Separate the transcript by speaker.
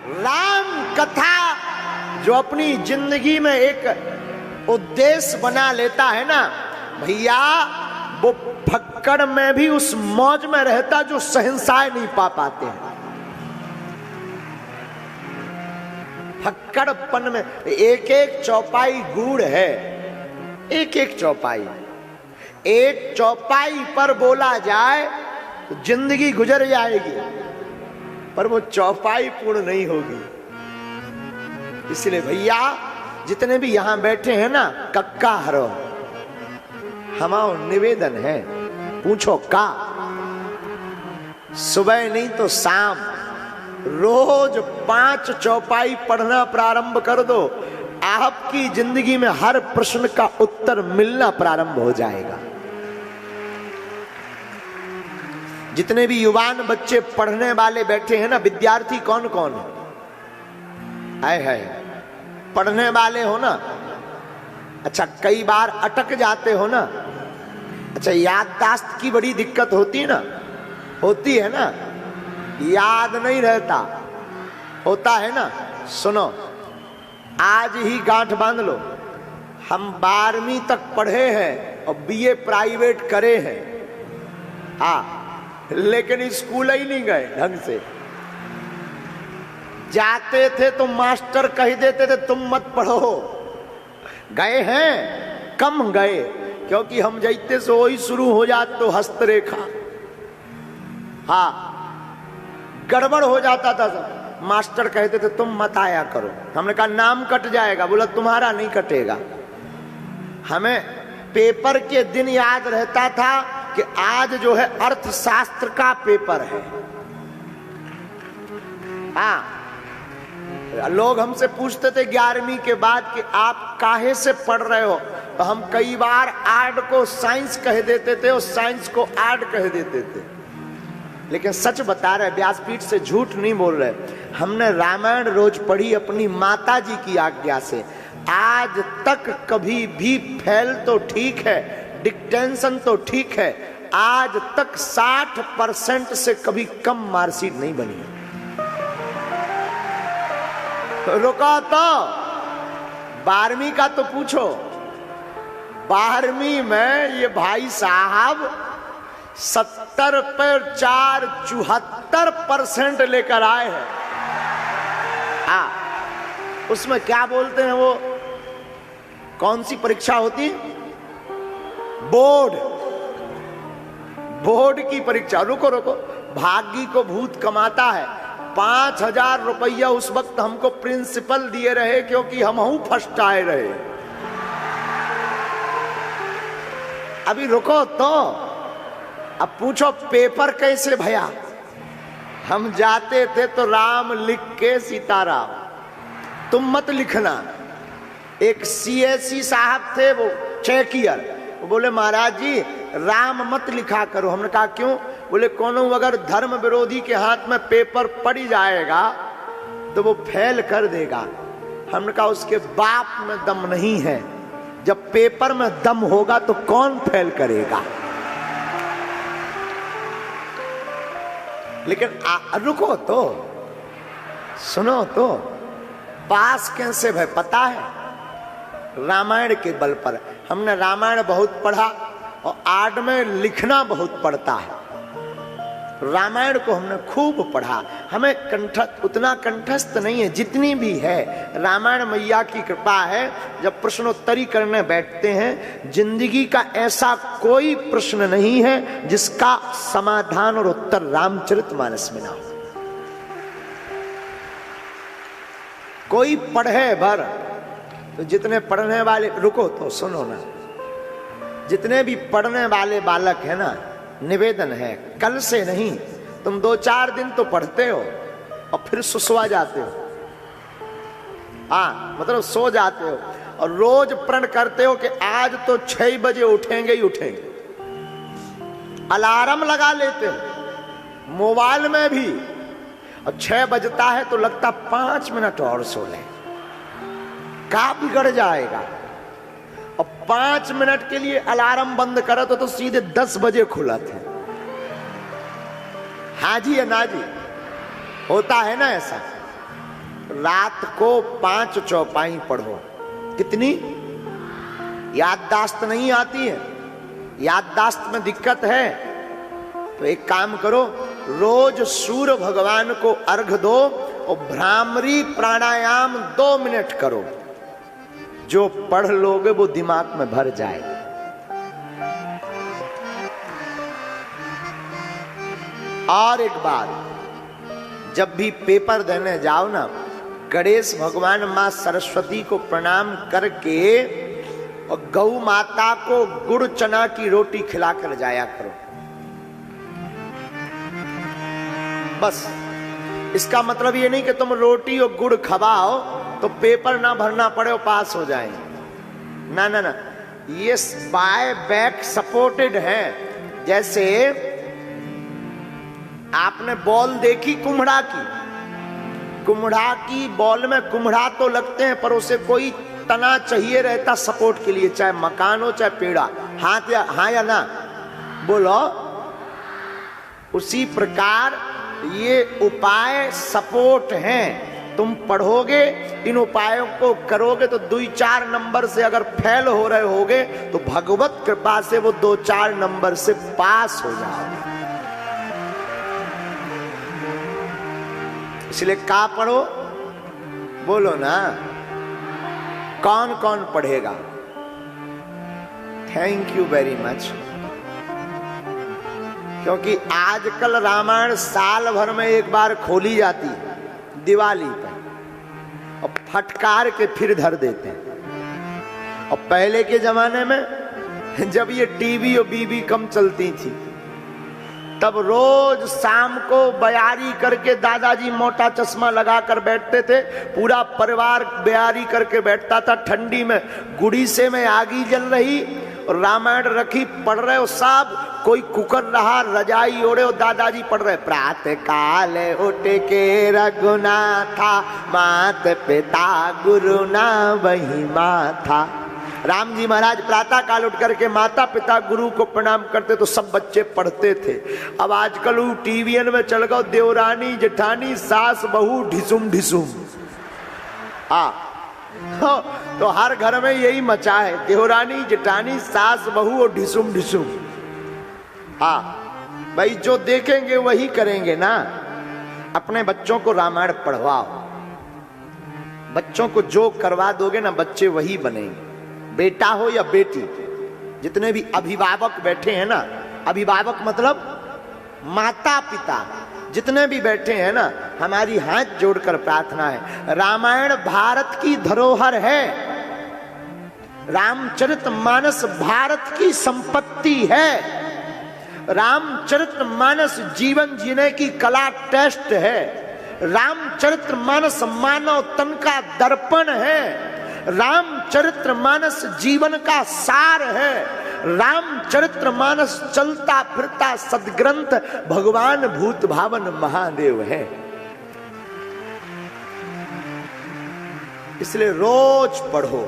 Speaker 1: राम कथा जो अपनी जिंदगी में एक उद्देश्य बना लेता है ना भैया, वो फक्कड़ में भी उस मौज में रहता जो शहंशाह नहीं पा पाते हैं। फक्कड़पन में एक एक चौपाई गूढ़ है, एक एक चौपाई, एक चौपाई पर बोला जाए तो जिंदगी गुजर जाएगी, पर वो चौपाई पूर्ण नहीं होगी। इसलिए भैया जितने भी यहां बैठे हैं ना, कक्का हरो, हमारा निवेदन है, पूछो का, सुबह नहीं तो शाम रोज 5 चौपाई पढ़ना प्रारंभ कर दो, आपकी जिंदगी में हर प्रश्न का उत्तर मिलना प्रारंभ हो जाएगा। जितने भी युवान बच्चे पढ़ने वाले बैठे हैं ना, विद्यार्थी कौन कौन है पढ़ने वाले हो ना? अच्छा, कई बार अटक जाते हो ना? अच्छा, याददाश्त की बड़ी दिक्कत होती है ना? होती है ना? याद नहीं रहता, होता है ना? सुनो, आज ही गांठ बांध लो, हम 12वीं तक पढ़े हैं और बीए प्राइवेट करे हैं, लेकिन स्कूल ही नहीं गए ढंग से। जाते थे तो मास्टर कह देते थे तुम मत पढ़ो, गए हैं कम गए, क्योंकि हम जैते से वही शुरू हो जाते तो हस्तरेखा, गड़बड़ हो जाता था सब। मास्टर कहते थे तुम मत आया करो, हमने कहा नाम कट जाएगा, बोला तुम्हारा नहीं कटेगा। हमें पेपर के दिन याद रहता था कि आज जो है अर्थशास्त्र का पेपर है। लोग हमसे पूछते थे 11वीं के बाद कि आप काहे से पढ़ रहे हो, तो हम कई बार आर्ट को साइंस कह देते थे और साइंस को आर्ट कह देते थे। लेकिन सच बता रहे, व्यासपीठ से झूठ नहीं बोल रहे। हमने रामायण रोज पढ़ी अपनी माता जी की आज्ञा से, आज तक कभी भी फेल तो ठीक है, डिक्टेंशन तो ठीक है, आज तक 60% से कभी कम मार्कशीट नहीं बनी। रुको तो 12वीं का तो पूछो, 12वीं में ये भाई साहब 70 पर 4 74% लेकर आए हैं। उसमें क्या बोलते हैं, वो कौन सी परीक्षा होती? बोर्ड की परीक्षा। रुको, भाग्य को भूत कमाता है। 5000 रुपया उस वक्त हमको प्रिंसिपल दिए रहे, क्योंकि हम फर्स्ट आए रहे। अभी रुको तो, अब पूछो पेपर कैसे भैया? हम जाते थे तो राम लिख के सीताराम, तुम मत लिखना। एक CSE साहब थे, वो चेकियर, वो बोले महाराज जी राम मत लिखा करो। हमने कहा क्यों? बोले कोनो अगर धर्म विरोधी के हाथ में पेपर पड़ जाएगा तो वो फेल कर देगा। हमने कहा उसके बाप में दम नहीं है, जब पेपर में दम होगा तो कौन फेल करेगा? लेकिन रुको तो, सुनो तो, पास कैसे भाई पता है? रामायण के बल पर। हमने रामायण बहुत पढ़ा और आर्ट में लिखना बहुत पड़ता है। रामायण को हमने खूब पढ़ा, हमें उतना कंठस्थ नहीं है, जितनी भी है रामायण मैया की कृपा है। जब प्रश्नोत्तरी करने बैठते हैं, जिंदगी का ऐसा कोई प्रश्न नहीं है जिसका समाधान और उत्तर रामचरितमानस में ना हो। कोई पढ़े भर तो जितने पढ़ने वाले, रुको तो सुनो ना, जितने भी पढ़ने वाले बालक है ना, निवेदन है कल से नहीं, तुम 2-4 दिन तो पढ़ते हो और फिर सुसवा जाते हो, मतलब सो जाते हो, और रोज प्रण करते हो कि आज तो 6 बजे उठेंगे ही उठेंगे। अलार्म लगा लेते हो मोबाइल में भी, और 6 बजता है तो लगता 5 मिनट और सो लें, का बिगड़ जाएगा। और 5 मिनट के लिए अलार्म बंद करा तो सीधे 10 बजे खुला थे। हाँ जी या ना जी? होता है ना ऐसा? रात को 5 चौपाई पढ़ो। कितनी? याददाश्त नहीं आती है, याददाश्त में दिक्कत है, तो एक काम करो, रोज सूर्य भगवान को अर्घ दो और भ्रामरी प्राणायाम 2 मिनट करो। जो पढ़ लोगे वो दिमाग में भर जाएगा। और एक बात, जब भी पेपर देने जाओ ना, गणेश भगवान मां सरस्वती को प्रणाम करके और गौ माता को गुड़ चना की रोटी खिलाकर जाया करो। बस इसका मतलब ये नहीं कि तुम रोटी और गुड़ खवाओ तो पेपर ना भरना पड़े और पास हो जाएंगे। ना ना ना, ये बाय बैक सपोर्टेड है। जैसे आपने बॉल देखी कुम्हड़ा की बॉल में कुम्हड़ा तो लगते हैं, पर उसे कोई तना चाहिए रहता सपोर्ट के लिए, चाहे मकान हो चाहे पेड़ा। हाँ या ना बोलो। उसी प्रकार ये उपाय सपोर्ट हैं। तुम पढ़ोगे, इन उपायों को करोगे तो 2-4 नंबर से अगर फेल हो रहे होगे तो भगवत कृपा से वो 2-4 नंबर से पास हो जाओगे। इसलिए क्या पढ़ो? बोलो ना, कौन कौन पढ़ेगा? Thank you very much. क्योंकि आजकल रामायण साल भर में एक बार खोली जाती है, दिवाली पर, और फटकार के फिर धर देते हैं। और पहले के जमाने में जब ये टीवी और बीबी कम चलती थी, तब रोज शाम को बयारी करके दादाजी मोटा चश्मा लगाकर बैठते थे, पूरा परिवार बयारी करके बैठता था। ठंडी में गुड़ीसे में आगी जल रही और रामायण रखी, पढ़ रहे हो सब, कोई कुकर रहा, रजाई ओढ़े और दादाजी पढ़ रहे, प्रातः काल उठ के रघुनाथा, मात पिता गुरु ना वही माथा। राम जी महाराज प्रातः काल उठ करके माता पिता गुरु को प्रणाम करते तो सब बच्चे पढ़ते थे। अब आजकल वो टीवीएन में चल गओ, देवरानी जेठानी सास बहू ढिसुम ढिसुम। तो हर घर में यही मचा है, देवरानी जेठानी सास बहू और ढिसुम ढिसुम। भाई जो देखेंगे वही करेंगे ना। अपने बच्चों को रामायण पढ़वाओ, बच्चों को जो करवा दोगे ना बच्चे वही बनेंगे। बेटा हो या बेटी, जितने भी अभिभावक बैठे हैं ना, अभिभावक मतलब माता पिता, जितने भी बैठे हैं ना, हमारी हाथ जोड़कर प्रार्थना है, रामायण भारत की धरोहर है, रामचरितमानस भारत की संपत्ति है, रामचरितमानस जीवन जीने की कला टेस्ट है, रामचरितमानस मानव तन का दर्पण है, रामचरितमानस जीवन का सार है, रामचरितमानस चलता फिरता सदग्रंथ भगवान भूत भावन महादेव है। इसलिए रोज पढ़ो।